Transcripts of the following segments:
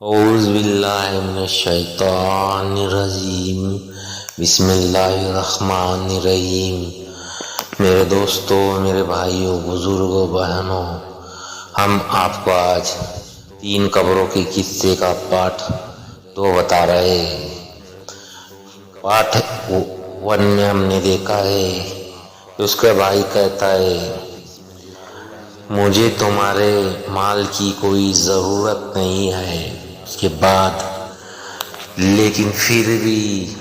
اعوذ باللہ من الشیطان الرجیم بسم اللہ الرحمن الرحیم۔ میرے دوستوں، میرے بھائیوں، بزرگوں، بہنوں، ہم آپ کو آج 3 قبروں کے قصے کا پارٹ 2 بتا رہے ہیں۔ پارٹ 1 میں ہم نے دیکھا ہے کہ اس کا بھائی کہتا ہے مجھے تمہارے مال کی کوئی ضرورت نہیں ہے، اس کے بعد لیکن پھر بھی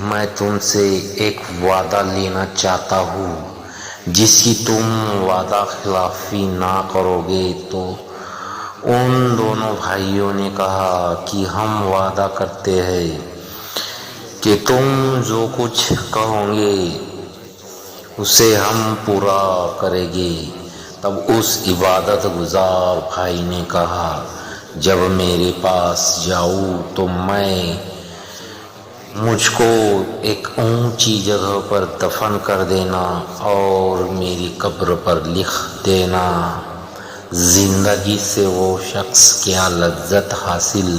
میں تم سے ایک وعدہ لینا چاہتا ہوں، جس کی تم وعدہ خلافی نہ کرو گے۔ تو ان دونوں بھائیوں نے کہا کہ ہم وعدہ کرتے ہیں کہ تم جو کچھ کہو گے اسے ہم پورا کریں گے۔ تب اس عبادت گزار بھائی نے کہا جب میرے پاس جاؤ تو مجھ کو ایک اونچی جگہ پر دفن کر دینا اور میری قبر پر لکھ دینا زندگی سے وہ شخص کیا لذت حاصل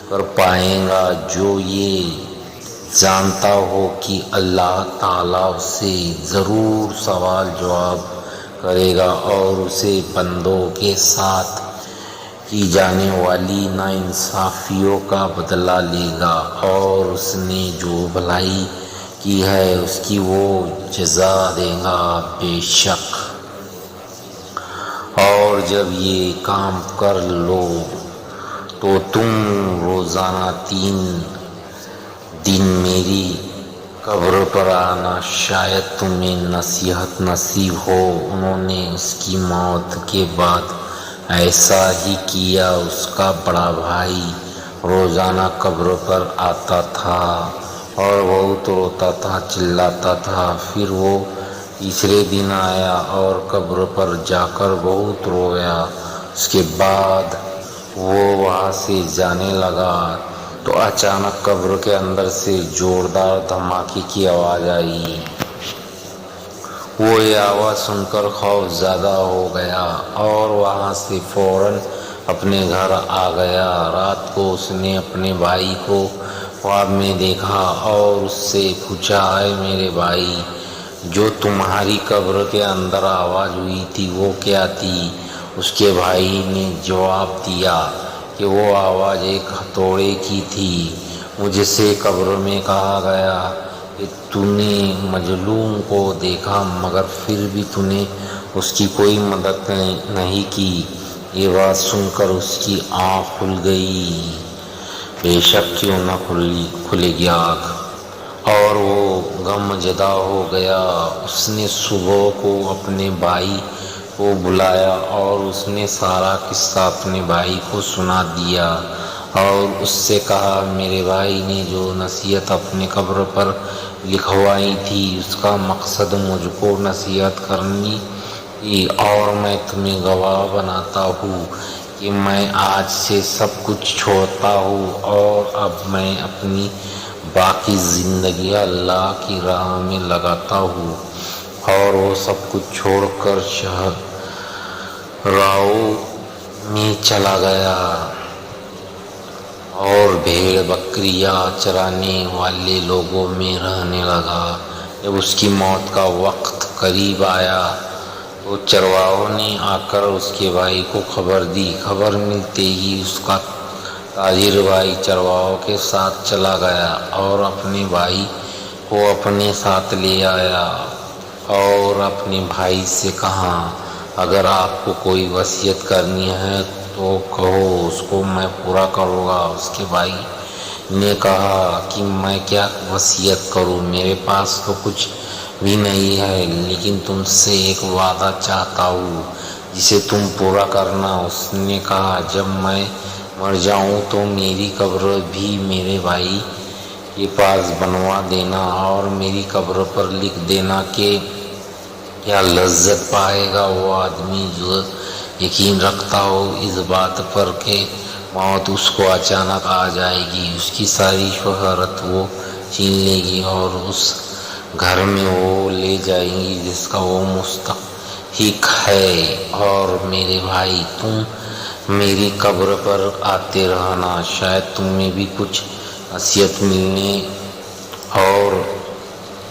کر پائے گا جو یہ جانتا ہو کہ اللہ تعالیٰ سے ضرور سوال جواب کرے گا اور اسے بندوں کے ساتھ کی جانے والی ناانصافیوں کا بدلہ لے گا اور اس نے جو بھلائی کی ہے اس کی وہ جزا دے گا بے شک۔ اور جب یہ کام کر لو تو تم روزانہ 3 دن میری قبر پر آنا، شاید تمہیں نصیحت نصیب ہو۔ انہوں نے اس کی موت کے بعد ایسا ہی کیا۔ اس کا بڑا بھائی روزانہ قبر پر آتا تھا اور بہت روتا تھا، چلاتا تھا۔ پھر وہ تیسرے دن آیا اور قبر پر جا کر بہت رویا۔ اس کے بعد وہ وہاں سے جانے لگا تو اچانک قبر کے اندر سے زوردار دھماکے کی آواز آئی۔ وہ یہ آواز سن کر خوف زدہ ہو گیا اور وہاں سے فوراً اپنے گھر آ گیا۔ رات کو اس نے اپنے بھائی کو خواب میں دیکھا اور اس سے پوچھا اے میرے بھائی، جو تمہاری قبر کے اندر آواز ہوئی تھی وہ کیا تھی؟ اس کے بھائی نے جواب دیا کہ وہ آواز ایک ہتھوڑے کی تھی۔ مجھ سے قبر میں کہا گیا کہ تو نے مظلوم کو دیکھا مگر پھر بھی تو نے اس کی کوئی مدد نہیں کی۔ یہ بات سن کر اس کی آنکھ کھل گئی، بے شک کیوں نہ کھلے گی آنکھ، اور وہ غم زدہ ہو گیا۔ اس نے صبح کو اپنے بھائی کو بلایا اور اس نے سارا قصہ اپنے بھائی کو سنا دیا اور اس سے کہا میرے بھائی نے جو نصیحت اپنے قبر پر لکھوائی تھی اس کا مقصد مجھ کو نصیحت کرنی تھی، اور میں تمہیں گواہ بناتا ہوں کہ میں آج سے سب کچھ چھوڑتا ہوں اور اب میں اپنی باقی زندگی اللہ کی راہ میں لگاتا ہوں۔ اور وہ سب کچھ چھوڑ کر صحراؤں میں چلا گیا اور بھیڑ بکریاں چرانے والے لوگوں میں رہنے لگا۔ جب اس کی موت کا وقت قریب آیا تو چرواہوں نے آ کر اس کے بھائی کو خبر دی۔ خبر ملتے ہی اس کا تاجر بھائی چرواہوں کے ساتھ چلا گیا اور اپنے بھائی کو اپنے ساتھ لے آیا اور اپنے بھائی سے کہا اگر آپ کو کوئی وصیت کرنی ہے تو کہو، اس کو میں پورا کروں گا۔ اس کے بھائی نے کہا کہ میں کیا وصیت کروں، میرے پاس تو کچھ بھی نہیں ہے، لیکن تم سے ایک وعدہ چاہتا ہوں جسے تم پورا کرنا۔ اس نے کہا جب میں مر جاؤں تو میری قبر بھی میرے بھائی کے پاس بنوا دینا اور میری قبر پر لکھ دینا کہ کیا لذت پائے گا وہ آدمی جو یقین رکھتا ہو اس بات پر کہ موت اس کو اچانک آ جائے گی، اس کی ساری شہرت وہ چھین لے گی اور اس گھر میں وہ لے جائے گی جس کا وہ مستحق ہے۔ اور میرے بھائی تم میری قبر پر آتے رہنا، شاید تمہیں بھی کچھ نصیحت ملنے، اور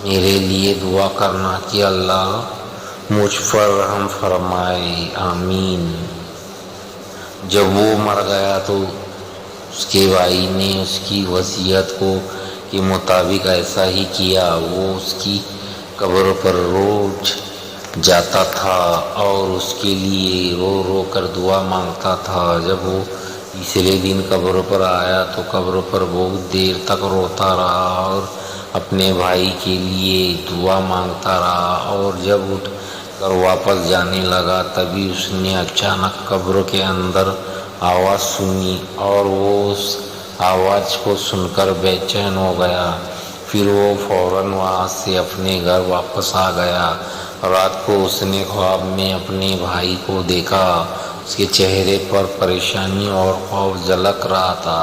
میرے لیے دعا کرنا کہ اللہ مجھ پر رحم فرمائے، آمین۔ جب وہ مر گیا تو اس کے بھائی نے اس کی وصیت کے مطابق ایسا ہی کیا۔ وہ اس کی قبر پر روز جاتا تھا اور اس کے لیے رو رو کر دعا مانگتا تھا۔ جب وہ تیسرے دن قبر پر آیا تو قبر پر بہت دیر تک روتا رہا اور اپنے بھائی کے لیے دعا مانگتا رہا، اور جب اٹھ کر واپس جانے لگا تبھی اس نے اچانک قبر کے اندر آواز سنی، اور وہ اس آواز کو سن کر بے چین ہو گیا۔ پھر وہ فوراً وہاں سے اپنے گھر واپس آ گیا۔ رات کو اس نے خواب میں اپنے بھائی کو دیکھا، اس کے چہرے پر پریشانی اور خوف جھلک رہا تھا۔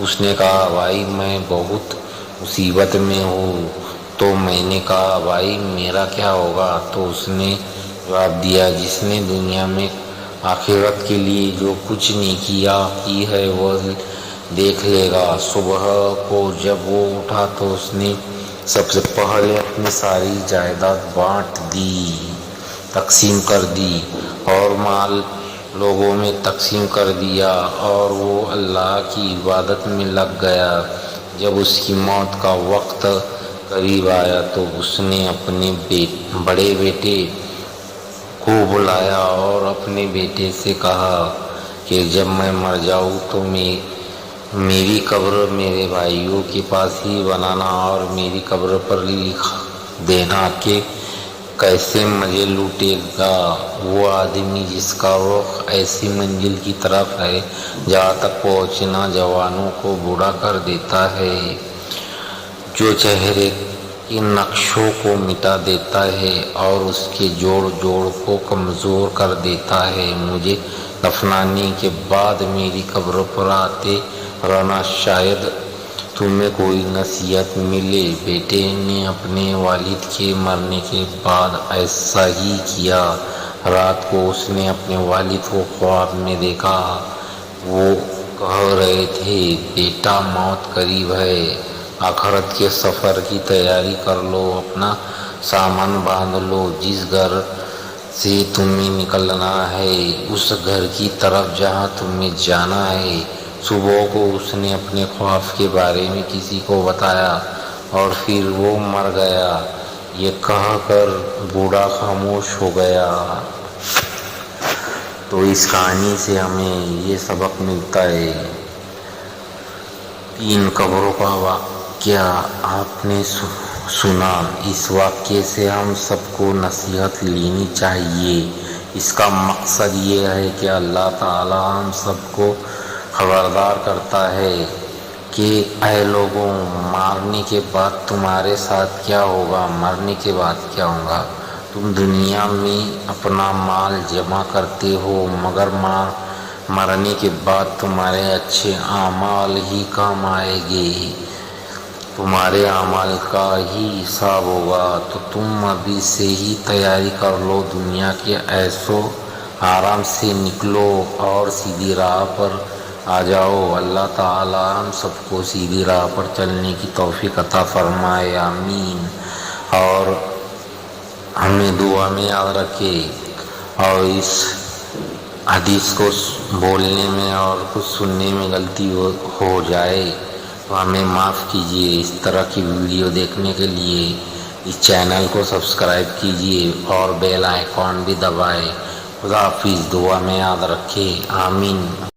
اس نے کہا، بھائی میں بہت مصیبت میں ہوں۔ تو میں نے کہا، بھائی میرا کیا ہوگا؟ تو اس نے جواب دیا، جس نے دنیا میں آخرت کے لیے جو کچھ نیکیاں کی ہے وہ دیکھ لے گا۔ صبح کو جب وہ اٹھا تو اس نے سب سے پہلے اپنی ساری جائیداد بانٹ دی، تقسیم کر دی، اور مال لوگوں میں تقسیم کر دیا، اور وہ اللہ کی عبادت میں لگ گیا۔ جب اس کی موت کا وقت قریب آیا تو اس نے اپنے بڑے بیٹے کو بلایا اور اپنے بیٹے سے کہا کہ جب میں مر جاؤں تو میری قبر میرے بھائیوں کے پاس ہی بنانا، اور میری قبر پر لکھ دینا کہ کیسے مجھے لوٹے گا وہ آدمی جس کا رخ ایسی منزل کی طرف ہے جہاں تک پہنچنا جوانوں کو بوڑھا کر دیتا ہے، جو چہرے کے نقشوں کو مٹا دیتا ہے اور اس کے جوڑ جوڑ کو کمزور کر دیتا ہے۔ مجھے دفنانے کے بعد میری قبر پر آتے رہنا، شاید تمہیں کوئی نصیحت ملے۔ بیٹے نے اپنے والد کے مرنے کے بعد ایسا ہی کیا۔ رات کو اس نے اپنے والد کو خواب میں دیکھا۔ وہ کہہ رہے تھے، بیٹا موت قریب ہے، آخرت کے سفر کی تیاری کر لو، اپنا سامان باندھ لو، جس گھر سے تمہیں نکلنا ہے اس گھر کی طرف جہاں تمہیں جانا ہے۔ صبح کو اس نے اپنے خواب کے بارے میں کسی کو بتایا اور پھر وہ مر گیا۔ یہ کہہ کر بوڑھا خاموش ہو گیا۔ تو اس کہانی سے ہمیں یہ سبق ملتا ہے، 3 قبروں کا واقعہ آپ نے سنا۔ اس واقعے سے ہم سب کو نصیحت لینی چاہیے۔ اس کا مقصد یہ ہے کہ اللہ تعالیٰ ہم سب کو خبردار کرتا ہے کہ اے لوگوں، مارنے کے بعد تمہارے ساتھ کیا ہوگا، مرنے کے بعد کیا ہوگا۔ تم دنیا میں اپنا مال جمع کرتے ہو، مگر مرنے کے بعد تمہارے اچھے اعمال ہی کام آئیں گے، تمہارے اعمال کا ہی حساب ہوگا۔ تو تم ابھی سے ہی تیاری کر لو، دنیا کے عیش و آرام سے نکلو اور سیدھی راہ پر آ جاؤ۔ اللہ تعالیٰ ہم سب کو سیدھی راہ پر چلنے کی توفیق عطا فرمائے، آمین۔ اور ہمیں دعا میں یاد رکھے، اور اس حدیث کو بولنے میں اور کچھ سننے میں غلطی ہو جائے تو ہمیں معاف کیجیے۔ اس طرح کی ویڈیو دیکھنے کے لیے اس چینل کو سبسکرائب کیجیے اور بیل آئیکن بھی دبائیں۔ خدا حافظ، دعا میں یاد رکھے، آمین۔